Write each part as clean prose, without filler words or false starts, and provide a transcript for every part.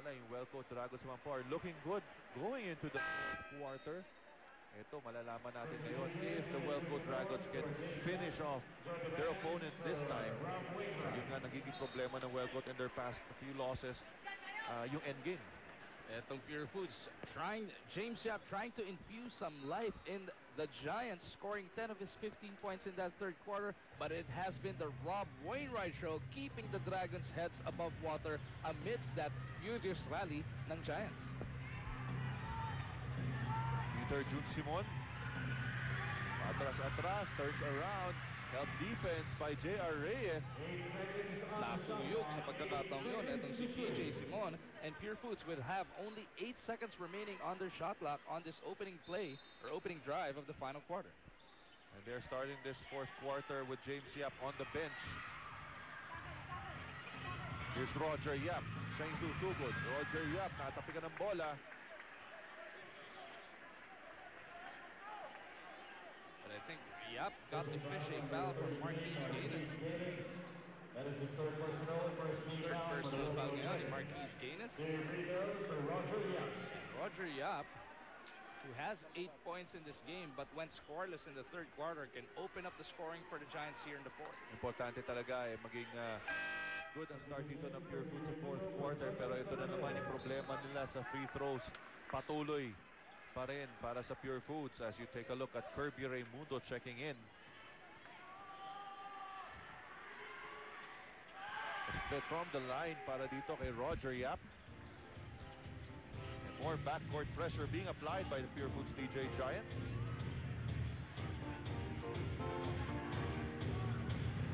Samantala, yung well-coached Dragons naman po are looking good going into the quarter. Ito, malalaman natin ngayon if the well-coached Dragons can finish off their opponent this time. Yung nga nagiging problema ng well-coached in their past few losses, yung endgame. Etong Pure Foods James Yap trying to infuse some life in the Giants, scoring 10 of his 15 points in that third quarter, but it has been the Rob Wainwright show keeping the Dragons' heads above water amidst that furious rally ng Giants. Peter Jun Simon, atras, turns around, help defense by J.R. Reyes. Nakuyog sa pagkakataong yun itong si PJ Simon, and Pure Foods will have only 8 seconds remaining on their shot clock on this opening play or opening drive of the final quarter. And they're starting this fourth quarter with James Yap on the bench. Here's Roger Yap, siya yung susugod. Roger Yap, natapikan ng bola. But I think Yap got the fishing foul from Marquise Gaines. That is his third personal foul ngayon ni Marquise Gaines. Roger Yap, who has 8 points in this game but went scoreless in the third quarter, can open up the scoring for the Giants here in the fourth. Importante talaga maging good ang start dito ng Pure Foods sa fourth quarter, pero ito na naman yung problema nila sa free throws. Patuloy pa rin para sa Pure Foods as you take a look at Kirby Raimundo checking in. A split from the line para dito kay Roger Yap. And more backcourt pressure being applied by the Pure Foods TJ Giants.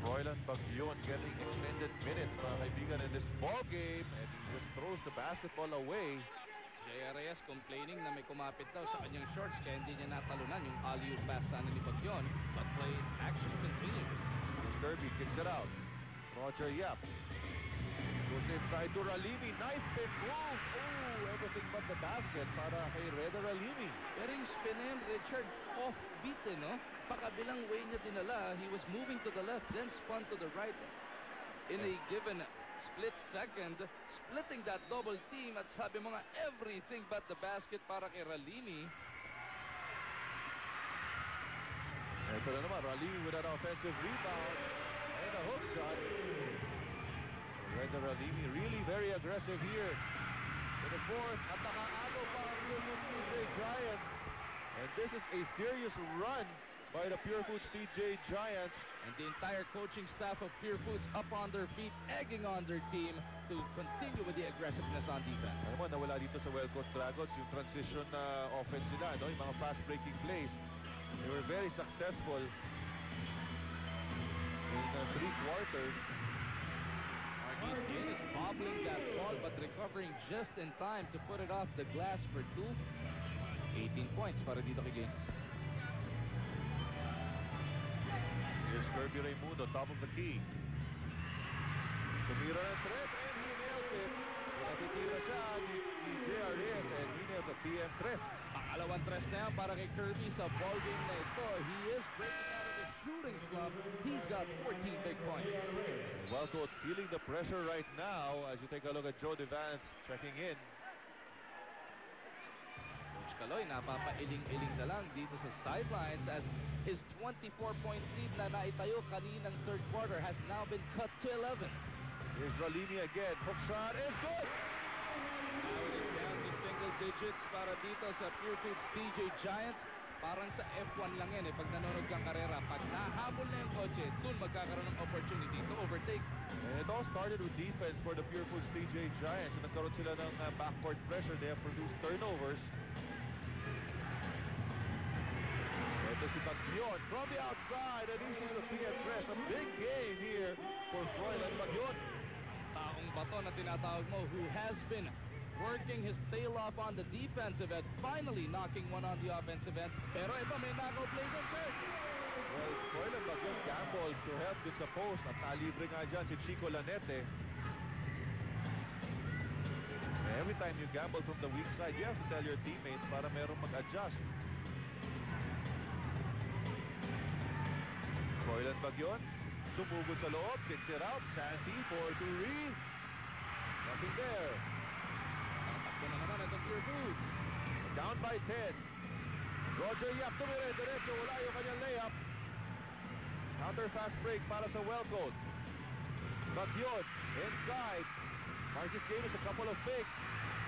Froilan Bagyon getting extended minutes, mga kaibigan, in this ball game, and he just throws the basketball away. J.R. Reyes complaining na may kumapit daw sa kanyang shorts kaya hindi niya natalunan yung alley-oop pass sana ni Bagyon, but play action continues. Kirby kicks it out. Roger Yap goes inside to Ralimi. Nice pick move. Oh, everything but the basket para kay Reda Ralimi. Pero yung spin Richard off-beat no? Pakabilang way niya dinala. He was moving to the left, then spun to the right in a given split second, splitting that double team at sabi mo nga everything but the basket para kay Ralimi. Ito na naman, Ralimi with an offensive rebound and a hook shot. Reda Ralimi really very aggressive here in the fourth. At nakaano pa ang Pure Foods TJ Giants, and this is a serious run by the Pure Foods TJ Giants. And the entire coaching staff of Pure Foods up on their feet, egging on their team to continue with the aggressiveness on defense. Ano mo, nawala dito sa well-coached Dragons yung transition offense nila, no? Yung mga fast-breaking plays. They were very successful in 3 quarters. Marquise Gaines is bobbling that ball but recovering just in time to put it off the glass for 2. 18 points para dito kay Gaines. Here's Kirby Raimundo, top of the key. Tumira ng tres and he nails it. Natitira siya ni J.R. Reyes and he nails a PM3. Pangalawang tres na yan para kay Kirby sa ballgame na ito. He is breaking out of the shooting slump. He's got 14 big points. Well, coach, feeling the pressure right now as you take a look at Joe Devance checking in. Coach Caloy napapailing-iling na lang dito sa sidelines as his 24-point lead na naitayo kaninang third quarter has now been cut to 11. Here's Ralimi again. Hook shot is good! Now it is down to single digits para dito sa Pure Foods TJ Giants. Parang sa F1 lang yan pag nanonood kang karera. Pag nahabol na yung kotse, dun magkakaroon ng opportunity to overtake. And it all started with defense for the Pure Foods TJ Giants. So nagkaroon sila ng backcourt pressure. They have produced turnovers. Ito si Bagyon from the outside, and he shoots a TM press. A big game here for Froilan Bagyon. Taong bato na tinatawag mo, who has been working his tail off on the defensive end, finally knocking one on the offensive end. Pero ito may knockout play din, sir. Well, Froilan Bagyon gambled to help with sa post at nalibre nga dyan si Chico Lanete. Every time you gamble from the weak side, you have to tell your teammates para merong mag-adjust. Froilan Bagyon, sumugod sa loob, kicks it out, Santi for Turi. Nothing there. Pure Foods. Down by 10. Roger Yap tumire, diretso, wala yung kanyang layup. Counter fast break para sa Wellcoat. Bagyon, inside. Marcus Gaines, a couple of fakes.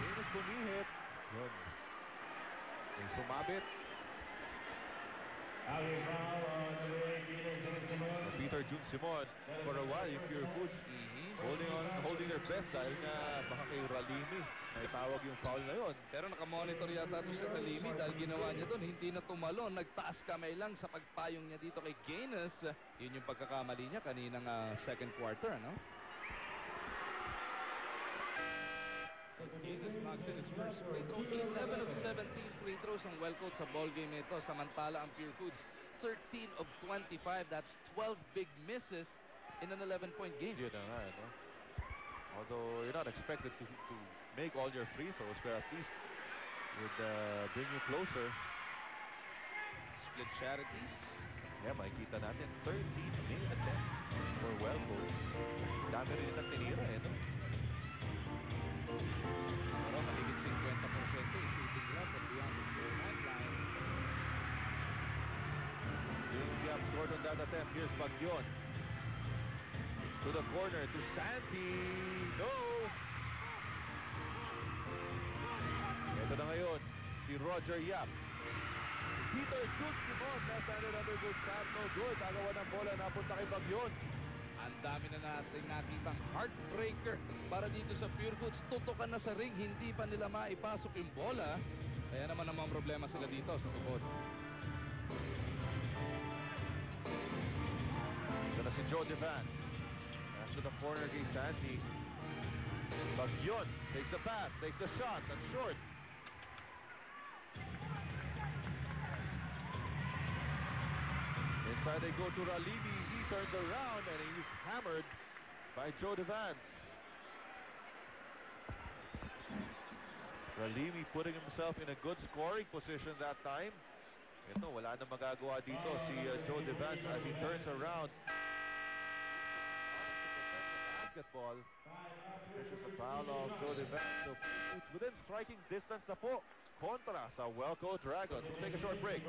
Gaines bumihit. Yun. May sumabit. Peter Jun Simon, for a while, yung Pure Foods, holding their breath dahil nga baka kay Ralimi may tawag yung foul na yun. Pero nakamonitor yata ito si Ralimi dahil ginawa niya doon, hindi na tumalon. Nagtaas kamay lang sa pagpayong niya dito kay Gaines. Yun yung pagkakamali niya kaninang second quarter, ano? Gaines knocks in his first free throw. 11 of 17 free throws ang Wellcoat sa ball game ito. Samantala ang Pure Foods, 13 of 25. That's 12 big misses in an 11-point game. Yun na nga, no? Although you're not expected to make all your free throws, but at least would bring you closer. Split charities. Yeah, makikita natin 13 main attempts for Wellcoat. Dami rin nilang tinira, eh, no? Pero mahigit 50% yung shooting rate at beyond the 3-point line. James Yap short on that attempt. Here's Bagyon. To the corner, to Santi. No! Ito na ngayon, si Roger Yap. Peter Jun Simon, left-handed undergoes tap, no good. Agawa ng bola, napunta kay Bagyon. Ang dami na nating nakitang heartbreaker para dito sa Pure Foods. Tutukan na sa ring, hindi pa nila maipasok yung bola. Kaya naman ang mga problema sila dito sa tukod. Ito na si Joe Devance. Pass to the corner kay Santi. Bagyon takes the pass, takes the shot. That's short. Inside they go to Ralimi. He turns around and he's hammered by Joe Devance. Ralimi putting himself in a good scoring position that time. Ito, wala na magagawa dito si Joe Devance as he turns around. Basketball. Vicious a foul of Joe Devance. So it's within striking distance na po kontra sa Wellcoat Dragons. We'll take a short break.